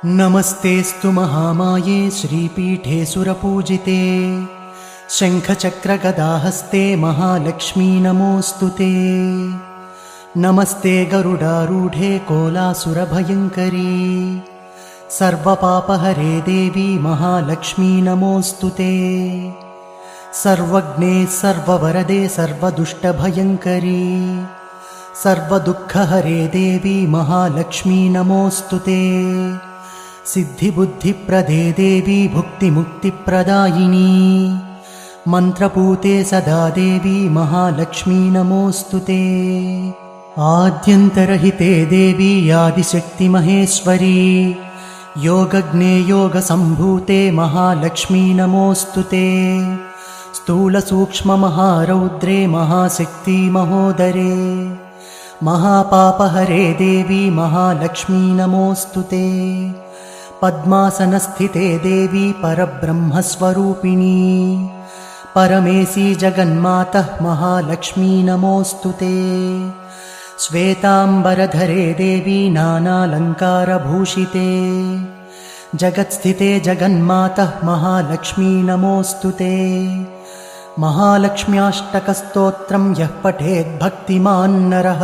नमस्तेऽस्तु महामाये श्रीपीठे सुरपूजिते शङ्खचक्रगदाहस्ते महालक्ष्मी नमोऽस्तु ते। नमस्ते गरुडारूढे कोलासुरभयङ्करी सर्वपापहरे देवी महालक्ष्मी नमोऽस्तु ते। सर्वज्ञे सर्ववरदे सर्वदुष्टभयङ्करी सर्वदुःखहरे देवी महालक्ष्मी नमोऽस्तु ते। सिद्धिबुद्धिप्रदे देवी भुक्तिमुक्तिप्रदायिनी मन्त्रपूते सदा देवी महालक्ष्मी नमोऽस्तु ते। आद्यन्तरहिते देवी आदिशक्तिमहेश्वरी योगज्ञे योगसम्भूते महालक्ष्मी नमोऽस्तु ते। स्थूलसूक्ष्ममहारौद्रे महाशक्ति महोदरे महापापहरे देवी महालक्ष्मी नमोऽस्तु ते। पद्मासनस्थिते देवी परब्रह्मस्वरूपिणी परमेशी जगन्मातः महालक्ष्मी नमोऽस्तु ते। श्वेताम्बरधरे देवी नानालङ्कारभूषिते जगत्स्थिते जगन्मातः महालक्ष्मी नमोऽस्तु ते। महालक्ष्म्याष्टकस्तोत्रं यः पठेद्भक्तिमान् नरः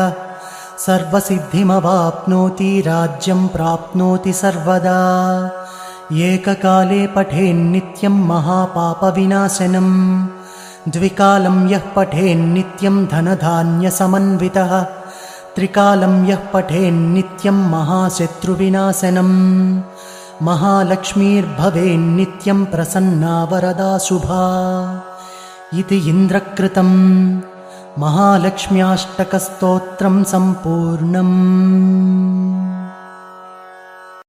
सर्वसिद्धिमवाप्नोति राज्यं प्राप्नोति सर्वदा। एककाले पठेन्नित्यं महापापविनाशनं द्विकालं यः पठेन्नित्यं धनधान्यसमन्वितः त्रिकालं यः पठेन्नित्यं महाशत्रुविनाशनं महालक्ष्मीर्भवेन्नित्यं प्रसन्ना वरदा शुभा इति इन्द्रकृतं महालक्ष्म्याष्टकस्तोत्रं सम्पूर्णम्।